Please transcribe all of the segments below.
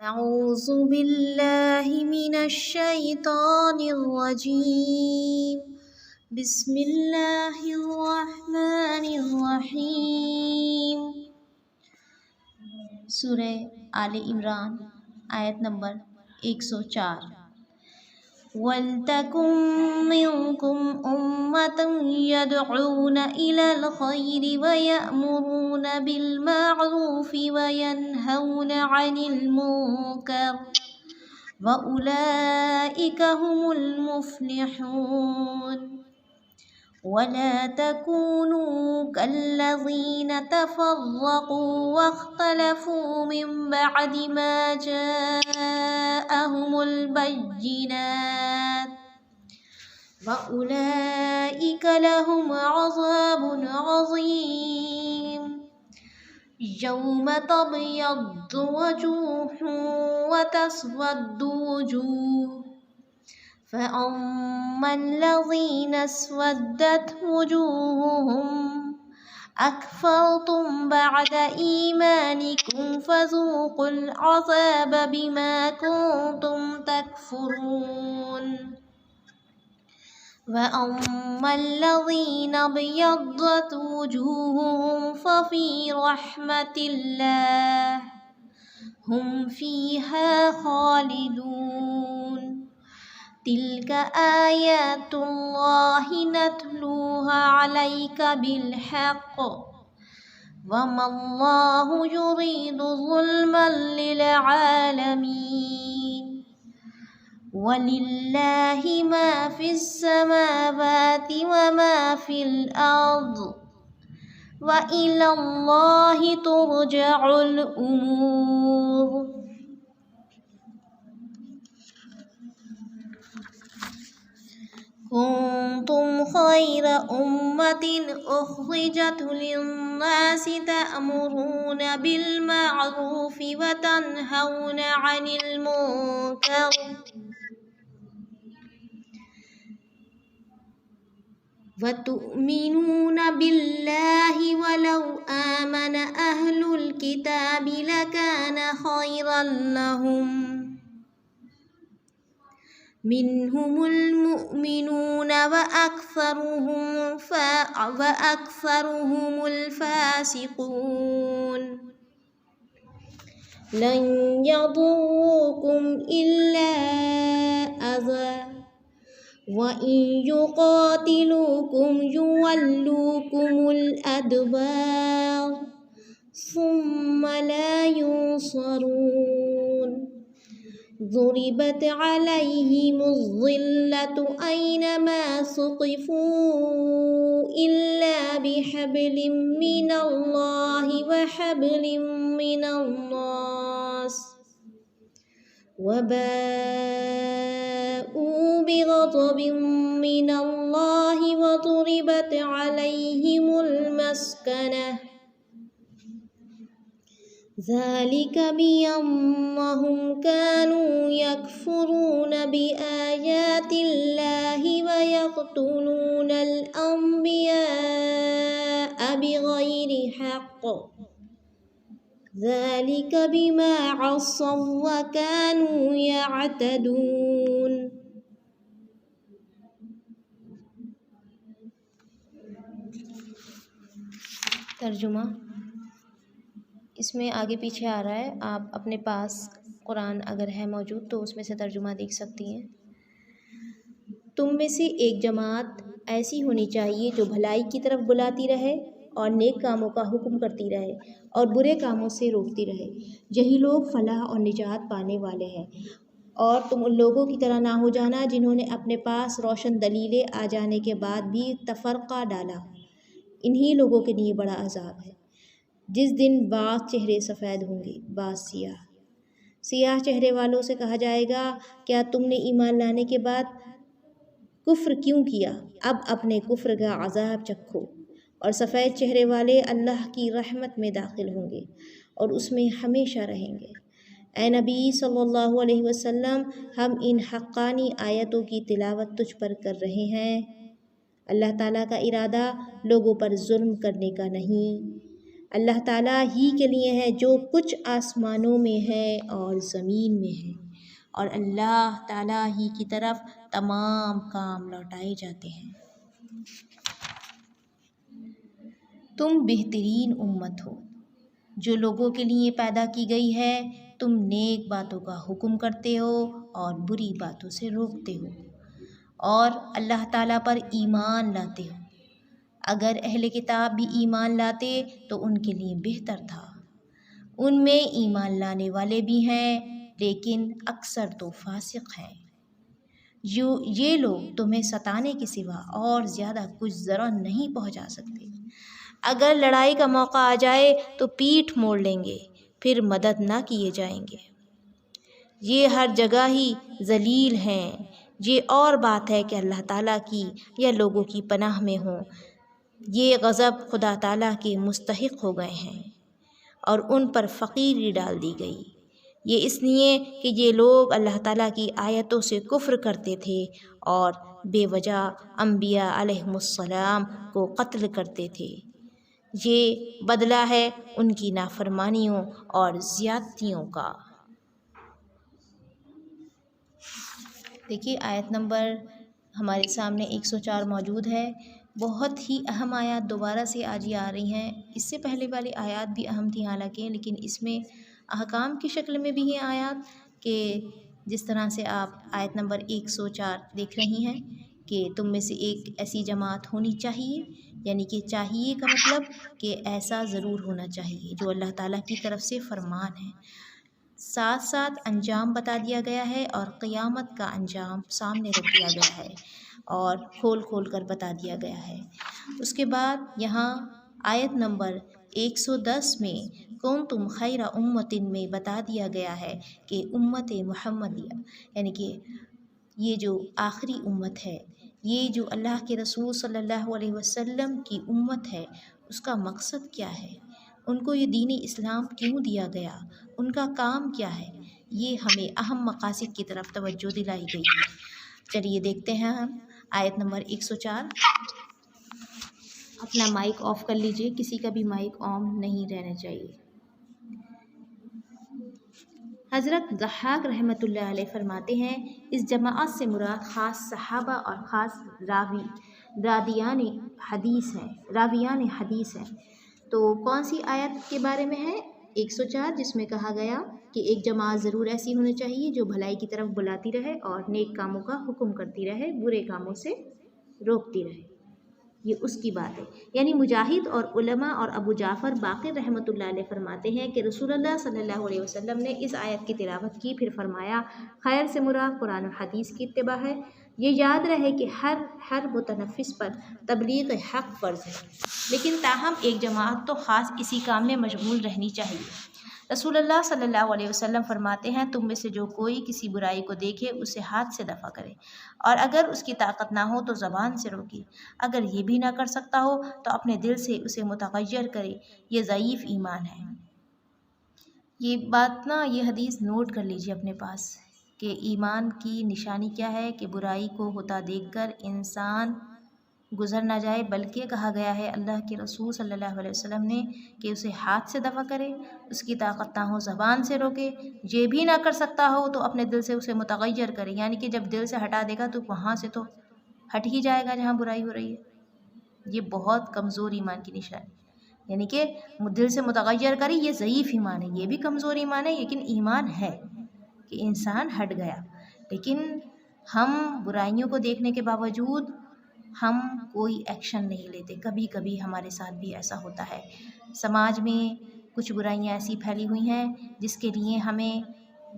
أعوذ بالله من الشيطان الرجيم بسم الله الرحمن الرحیم۔ سورہ آل عمران آیت نمبر 104۔ وَلْتَكُن مِّنكُمْ أُمَّةٌ يَدْعُونَ إِلَى الْخَيْرِ وَيَأْمُرُونَ بِالْمَعْرُوفِ وَيَنْهَوْنَ عَنِ الْمُنكَرِ وَأُولَئِكَ هُمُ الْمُفْلِحُونَ۔ وَلَا تَكُونُوا كَالَّذِينَ تَفَرَّقُوا وَاخْتَلَفُوا مِن بَعْدِ مَا جَاءَهُمُ الْبَيِّنَاتُ وَأُولَئِكَ لَهُمْ عَذَابٌ عَظِيمٌ۔ يَوْمَ تَبْيَضُّ وُجُوهٌ وَتَسْوَدُّ وُجُوهٌ، فَأَمَّا الَّذِينَ اسْوَدَّتْ وُجُوهُهُمْ أَكْفَرْتُمْ بَعْدَ إِيمَانِكُمْ فَذُوقُوا الْعَذَابَ بِمَا كُنتُمْ تَكْفُرُونَ۔ وَأَمَّا الَّذِينَ ابْيَضَّتْ وُجُوهُهُمْ فَفِي رَحْمَةِ اللَّهِ هُمْ فِيهَا خَالِدُونَ۔ تِلْكَ آيَاتُ اللَّهِ نَتْلُوهَا عَلَيْكَ بِالْحَقِّ وَمَا اللَّهُ يُرِيدُ ظُلْمًا لِلْعَالَمِينَ۔ وَلِلَّهِ مَا فِي السَّمَاوَاتِ وَمَا فِي الْأَرْضِ وَإِلَى اللَّهِ تُرْجَعُ الْأُمُورُ۔ كنتم خير أمة أخرجت للناس تأمرون بالمعروف وتنهون عن المنكر وتؤمنون بالله ولو آمن أهل الكتاب لكان خيرا لهم، منهم المؤمنون وأكثرهم الفاسقون۔ لن يضروكم إلا أذى وإن يقاتلوكم يولوكم الأدبار ثم لا ينصرون۔ ضربت عليهم الذلة أينما ثقفوا إلا بحبل من الله وحبل من الناس وباءوا بغضب من الله وضربت عليهم المسكنة ذلك بأنهم كانوا يكفرون بآيات الله ويقتلون الأنبياء بغير حق ذلك بما عصوا وكانوا يعتدون۔ ترجمہ۔ اس میں آگے پیچھے آ رہا ہے، آپ اپنے پاس قرآن اگر ہے موجود تو اس میں سے ترجمہ دیکھ سکتی ہیں۔ تم میں سے ایک جماعت ایسی ہونی چاہیے جو بھلائی کی طرف بلاتی رہے اور نیک کاموں کا حکم کرتی رہے اور برے کاموں سے روکتی رہے۔ یہی لوگ فلاح اور نجات پانے والے ہیں۔ اور تم ان لوگوں کی طرح نہ ہو جانا جنہوں نے اپنے پاس روشن دلیلیں آ جانے کے بعد بھی تفرقہ ڈالا، انہی لوگوں کے لیے بڑا عذاب ہے۔ جس دن بعض چہرے سفید ہوں گے، بعض سیاہ۔ سیاہ چہرے والوں سے کہا جائے گا، کیا تم نے ایمان لانے کے بعد کفر کیوں کیا؟ اب اپنے کفر کا عذاب چکھو۔ اور سفید چہرے والے اللہ کی رحمت میں داخل ہوں گے اور اس میں ہمیشہ رہیں گے۔ اے نبی صلی اللہ علیہ وسلم، ہم ان حقانی آیتوں کی تلاوت تجھ پر کر رہے ہیں۔ اللہ تعالیٰ کا ارادہ لوگوں پر ظلم کرنے کا نہیں، اللہ تعالیٰ ہی کے لیے ہے جو کچھ آسمانوں میں ہے اور زمین میں ہے، اور اللہ تعالیٰ ہی کی طرف تمام کام لوٹائے جاتے ہیں۔ تم بہترین امت ہو جو لوگوں کے لیے پیدا کی گئی ہے، تم نیک باتوں کا حکم کرتے ہو اور بری باتوں سے روکتے ہو، اور اللہ تعالیٰ پر ایمان لاتے ہو۔ اگر اہل کتاب بھی ایمان لاتے تو ان کے لیے بہتر تھا، ان میں ایمان لانے والے بھی ہیں لیکن اکثر تو فاسق ہیں۔ یہ لوگ تمہیں ستانے کے سوا اور زیادہ کچھ ضرر نہیں پہنچا سکتے۔ اگر لڑائی کا موقع آ جائے تو پیٹھ موڑ لیں گے، پھر مدد نہ کیے جائیں گے۔ یہ ہر جگہ ہی ذلیل ہیں۔ یہ اور بات ہے کہ اللہ تعالیٰ کی یا لوگوں کی پناہ میں ہوں، یہ غضب خدا تعالیٰ کے مستحق ہو گئے ہیں اور ان پر فقیری ڈال دی گئی۔ یہ اس لیے کہ یہ لوگ اللہ تعالیٰ کی آیتوں سے کفر کرتے تھے اور بے وجہ انبیاء علیہم السلام کو قتل کرتے تھے۔ یہ بدلہ ہے ان کی نافرمانیوں اور زیادتیوں کا۔ دیکھیے آیت نمبر ہمارے سامنے 104 موجود ہے۔ بہت ہی اہم آیات دوبارہ سے آج یہ آ رہی ہیں۔ اس سے پہلے والی آیات بھی اہم تھیں حالانکہ، لیکن اس میں احکام کی شکل میں بھی ہیں آیات، کہ جس طرح سے آپ آیت نمبر 104 دیکھ رہی ہیں کہ تم میں سے ایک ایسی جماعت ہونی چاہیے، یعنی کہ چاہیے کا مطلب کہ ایسا ضرور ہونا چاہیے جو اللہ تعالیٰ کی طرف سے فرمان ہے۔ ساتھ ساتھ انجام بتا دیا گیا ہے اور قیامت کا انجام سامنے رکھ دیا گیا ہے اور کھول کھول کر بتا دیا گیا ہے۔ اس کے بعد یہاں آیت نمبر 110 میں کنتم خیر امت میں بتا دیا گیا ہے کہ امت محمدیہ، یعنی کہ یہ جو آخری امت ہے، یہ جو اللہ کے رسول صلی اللہ علیہ وسلم کی امت ہے، اس کا مقصد کیا ہے، ان کو یہ دین اسلام کیوں دیا گیا، ان کا کام کیا ہے، یہ ہمیں اہم مقاصد کی طرف توجہ دلائی گئی ہے۔ چلیے دیکھتے ہیں ہم آیت نمبر 104۔ اپنا مائک آف کر لیجئے، کسی کا بھی مائک آن نہیں رہنا چاہیے۔ حضرت ضحاک رحمۃ اللہ علیہ فرماتے ہیں، اس جماعت سے مراد خاص صحابہ اور خاص راویان حدیث ہیں۔ تو کون سی آیت کے بارے میں ہے؟ 104، جس میں کہا گیا کہ ایک جماعت ضرور ایسی ہونی چاہیے جو بھلائی کی طرف بلاتی رہے اور نیک کاموں کا حکم کرتی رہے، برے کاموں سے روکتی رہے۔ یہ اس کی بات ہے۔ یعنی مجاہد اور علماء اور ابو جعفر باقر رحمۃ اللہ علیہ فرماتے ہیں کہ رسول اللہ صلی اللہ علیہ وسلم نے اس آیت کی تلاوت کی، پھر فرمایا خیر سے مراد قرآن و حدیث کی اتباع ہے۔ یہ یاد رہے کہ ہر متنفس پر تبلیغ حق فرض ہے، لیکن تاہم ایک جماعت تو خاص اسی کام میں مشغول رہنی چاہیے۔ رسول اللہ صلی اللہ علیہ وسلم فرماتے ہیں، تم میں سے جو کوئی کسی برائی کو دیکھے اسے ہاتھ سے دفع کرے، اور اگر اس کی طاقت نہ ہو تو زبان سے روکے، اگر یہ بھی نہ کر سکتا ہو تو اپنے دل سے اسے متغیر کرے، یہ ضعیف ایمان ہے۔ یہ بات یہ حدیث نوٹ کر لیجیے اپنے پاس کہ ایمان کی نشانی کیا ہے، کہ برائی کو ہوتا دیکھ کر انسان گزر نہ جائے، بلکہ کہا گیا ہے اللہ کے رسول صلی اللہ علیہ وسلم نے کہ اسے ہاتھ سے دفع کرے، اس کی طاقت نہ ہو زبان سے روکے، یہ بھی نہ کر سکتا ہو تو اپنے دل سے اسے متغیر کرے، یعنی کہ جب دل سے ہٹا دے گا تو وہاں سے تو ہٹ ہی جائے گا جہاں برائی ہو رہی ہے۔ یہ بہت کمزور ایمان کی نشانی، یعنی کہ دل سے متغیر کرے، یہ ضعیف ایمان ہے، یہ بھی کمزور ایمان ہے، لیکن ایمان ہے کہ انسان ہٹ گیا۔ لیکن ہم برائیوں کو دیکھنے کے باوجود ہم کوئی ایکشن نہیں لیتے۔ کبھی کبھی ہمارے ساتھ بھی ایسا ہوتا ہے، سماج میں کچھ برائیاں ایسی پھیلی ہوئی ہیں جس کے لیے ہمیں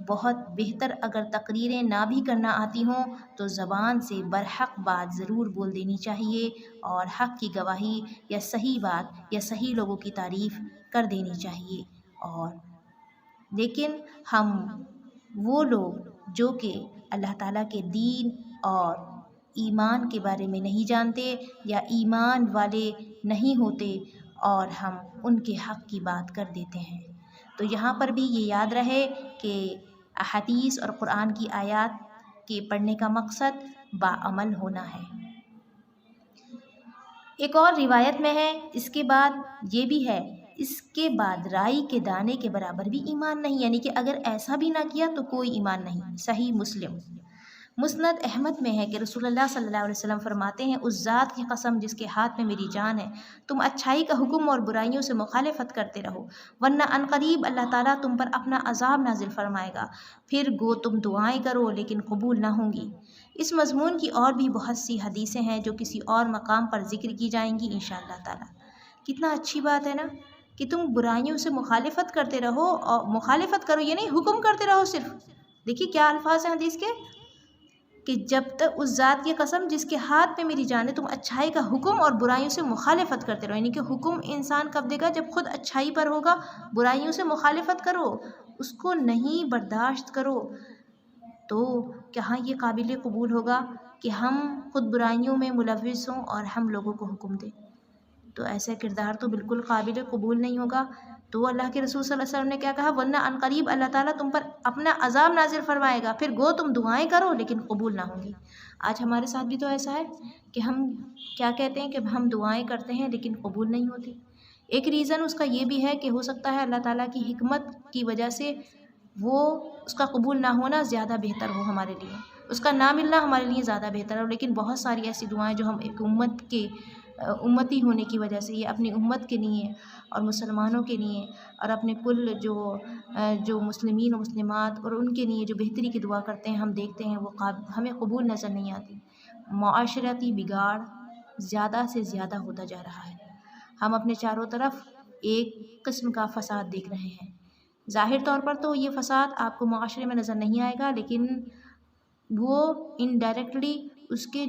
بہت بہتر، اگر تقریریں نہ بھی کرنا آتی ہوں تو زبان سے برحق بات ضرور بول دینی چاہیے، اور حق کی گواہی یا صحیح بات یا صحیح لوگوں کی تعریف کر دینی چاہیے۔ اور لیکن ہم وہ لوگ جو کہ اللہ تعالیٰ کے دین اور ایمان کے بارے میں نہیں جانتے یا ایمان والے نہیں ہوتے، اور ہم ان کے حق کی بات کر دیتے ہیں۔ تو یہاں پر بھی یہ یاد رہے کہ احادیث اور قرآن کی آیات کے پڑھنے کا مقصد باعمل ہونا ہے۔ ایک اور روایت میں ہے، اس کے بعد یہ بھی ہے، اس کے بعد رائی کے دانے کے برابر بھی ایمان نہیں، یعنی کہ اگر ایسا بھی نہ کیا تو کوئی ایمان نہیں۔ صحیح مسلم۔ مسند احمد میں ہے کہ رسول اللہ صلی اللہ علیہ وسلم فرماتے ہیں، اس ذات کی قسم جس کے ہاتھ میں میری جان ہے، تم اچھائی کا حکم اور برائیوں سے مخالفت کرتے رہو، ورنہ عنقریب اللہ تعالیٰ تم پر اپنا عذاب نازل فرمائے گا، پھر گو تم دعائیں کرو لیکن قبول نہ ہوں گی۔ اس مضمون کی اور بھی بہت سی حدیثیں ہیں جو کسی اور مقام پر ذکر کی جائیں گی انشاءاللہ تعالیٰ۔ کتنا اچھی بات ہے نا کہ تم برائیوں سے مخالفت کرتے رہو، اور مخالفت کرو یہ نہیں حکم کرتے رہو صرف۔ دیکھیے کیا الفاظ ہیں حدیث کے، کہ جب تک اس ذات کی قسم جس کے ہاتھ میں میری جان ہے، تم اچھائی کا حکم اور برائیوں سے مخالفت کرتے رہو، یعنی کہ حکم انسان کب دے گا؟ جب خود اچھائی پر ہوگا، برائیوں سے مخالفت کرو، اس کو نہیں برداشت کرو، تو کہاں یہ قابل قبول ہوگا کہ ہم خود برائیوں میں ملوث ہوں اور ہم لوگوں کو حکم دیں؟ تو ایسا کردار تو بالکل قابل قبول نہیں ہوگا۔ تو اللہ کے رسول صلی اللہ علیہ وسلم نے کیا کہا؟ ورنہ عنقریب اللہ تعالیٰ تم پر اپنا عذاب نازل فرمائے گا، پھر گو تم دعائیں کرو لیکن قبول نہ ہوں گی۔ آج ہمارے ساتھ بھی تو ایسا ہے کہ ہم کیا کہتے ہیں کہ ہم دعائیں کرتے ہیں لیکن قبول نہیں ہوتی۔ ایک ریزن اس کا یہ بھی ہے کہ ہو سکتا ہے اللہ تعالیٰ کی حکمت کی وجہ سے وہ اس کا قبول نہ ہونا زیادہ بہتر ہو ہمارے لیے، اس کا نہ ملنا ہمارے لیے زیادہ بہتر ہو۔ لیکن بہت ساری ایسی دعائیں جو ہم ایک امتی ہونے کی وجہ سے، یہ اپنی امت کے لیے اور مسلمانوں کے لیے اور اپنے کل جو مسلمین و مسلمات اور ان کے لیے جو بہتری کی دعا کرتے ہیں، ہم دیکھتے ہیں وہ ہمیں قبول نظر نہیں آتی۔ معاشرتی بگاڑ زیادہ سے زیادہ ہوتا جا رہا ہے، ہم اپنے چاروں طرف ایک قسم کا فساد دیکھ رہے ہیں۔ ظاہر طور پر تو یہ فساد آپ کو معاشرے میں نظر نہیں آئے گا، لیکن وہ انڈائریکٹلی اس کے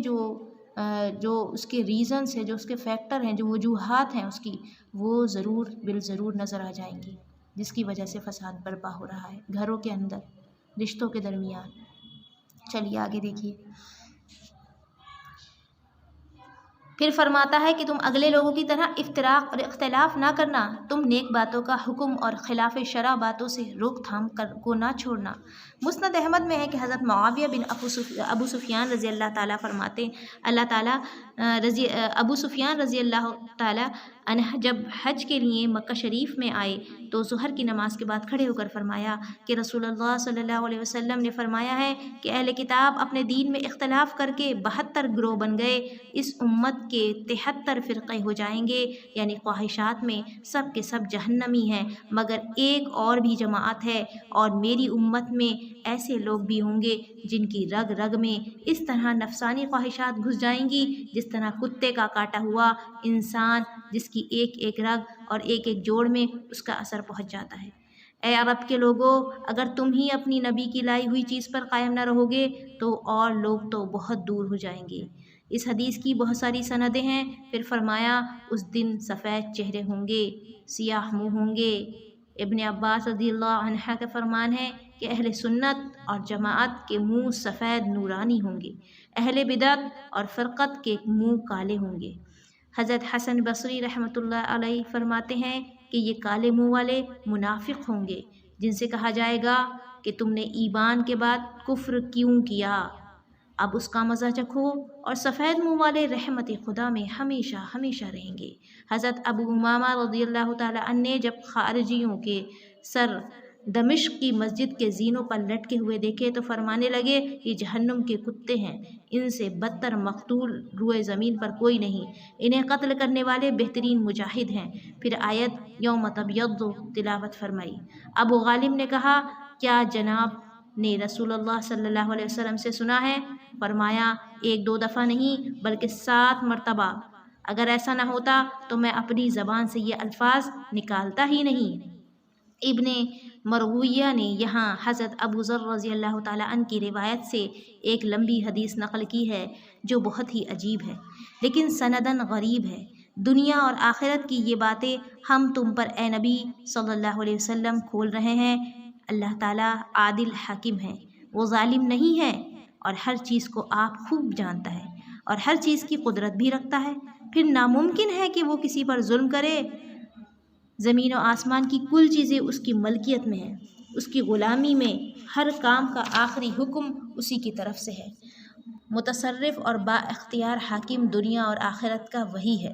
جو اس کے ریزنس ہیں، جو اس کے فیکٹر ہیں، جو وجوہات ہیں اس کی، وہ ضرور بالضرور نظر آ جائیں گی، جس کی وجہ سے فساد برپا ہو رہا ہے گھروں کے اندر، رشتوں کے درمیان۔ چلیے آگے دیکھیے، پھر فرماتا ہے کہ تم اگلے لوگوں کی طرح افتراق اور اختلاف نہ کرنا، تم نیک باتوں کا حکم اور خلاف شرع باتوں سے روک تھام کو نہ چھوڑنا۔ مسند احمد میں ہے کہ حضرت معاویہ بن ابو سفیان رضی اللہ تعالیٰ فرماتے ابو سفیان رضی اللہ تعالیٰ عنہ جب حج کے لیے مکہ شریف میں آئے تو ظہر کی نماز کے بعد کھڑے ہو کر فرمایا کہ رسول اللہ صلی اللہ علیہ وسلم نے فرمایا ہے کہ اہل کتاب اپنے دین میں اختلاف کر کے 72 گروہ بن گئے، اس امت کے 73 فرقے ہو جائیں گے، یعنی خواہشات میں سب کے سب جہنمی ہیں، مگر ایک اور بھی جماعت ہے، اور میری امت میں ایسے لوگ بھی ہوں گے جن کی رگ رگ میں اس طرح نفسانی خواہشات گھس جائیں گی جس طرح کتے کا کاٹا ہوا انسان، جس کی ایک ایک رگ اور ایک ایک جوڑ میں اس کا اثر پہنچ جاتا ہے۔ اے عرب کے لوگوں، اگر تم ہی اپنی نبی کی لائی ہوئی چیز پر قائم نہ رہو گے تو اور لوگ تو بہت دور ہو جائیں گے۔ اس حدیث کی بہت ساری سندیں ہیں۔ پھر فرمایا اس دن سفید چہرے ہوں گے، سیاہ منہ ہوں گے۔ ابن عباس رضی اللہ عنہ کا فرمان ہے کہ اہل سنت اور جماعت کے منہ سفید نورانی ہوں گے، اہل بدعت اور فرقت کے منہ کالے ہوں گے۔ حضرت حسن بصری رحمۃ اللہ علیہ فرماتے ہیں کہ یہ کالے منہ والے منافق ہوں گے، جن سے کہا جائے گا کہ تم نے ایمان کے بعد کفر کیوں کیا، اب اس کا مزہ چکھو، اور سفید منہ والے رحمت خدا میں ہمیشہ ہمیشہ رہیں گے۔ حضرت ابو امامہ رضی اللہ تعالیٰ عنہ نے جب خارجیوں کے سر دمشق کی مسجد کے زینوں پر لٹکے ہوئے دیکھے تو فرمانے لگے یہ جہنم کے کتے ہیں، ان سے بدتر مقتول روئے زمین پر کوئی نہیں، انہیں قتل کرنے والے بہترین مجاہد ہیں۔ پھر آیت یوم تبیض تلاوت فرمائی۔ ابو غالب نے کہا کیا جناب نے رسول اللہ صلی اللہ علیہ وسلم سے سنا ہے؟ فرمایا 1-2 دفعہ نہیں بلکہ 7 مرتبہ، اگر ایسا نہ ہوتا تو میں اپنی زبان سے یہ الفاظ نکالتا ہی نہیں۔ ابن مرویہ نے یہاں حضرت ابو ذر رضی اللہ تعالیٰ عنہ کی روایت سے ایک لمبی حدیث نقل کی ہے جو بہت ہی عجیب ہے لیکن سندن غریب ہے۔ دنیا اور آخرت کی یہ باتیں ہم تم پر اے نبی صلی اللہ علیہ وسلم کھول رہے ہیں۔ اللہ تعالیٰ عادل حاکم ہے، وہ ظالم نہیں ہے، اور ہر چیز کو آپ خوب جانتا ہے اور ہر چیز کی قدرت بھی رکھتا ہے۔ پھر ناممکن ہے کہ وہ کسی پر ظلم کرے۔ زمین و آسمان کی کل چیزیں اس کی ملکیت میں ہیں، اس کی غلامی میں، ہر کام کا آخری حکم اسی کی طرف سے ہے۔ متصرف اور با اختیار حاکم دنیا اور آخرت کا وہی ہے۔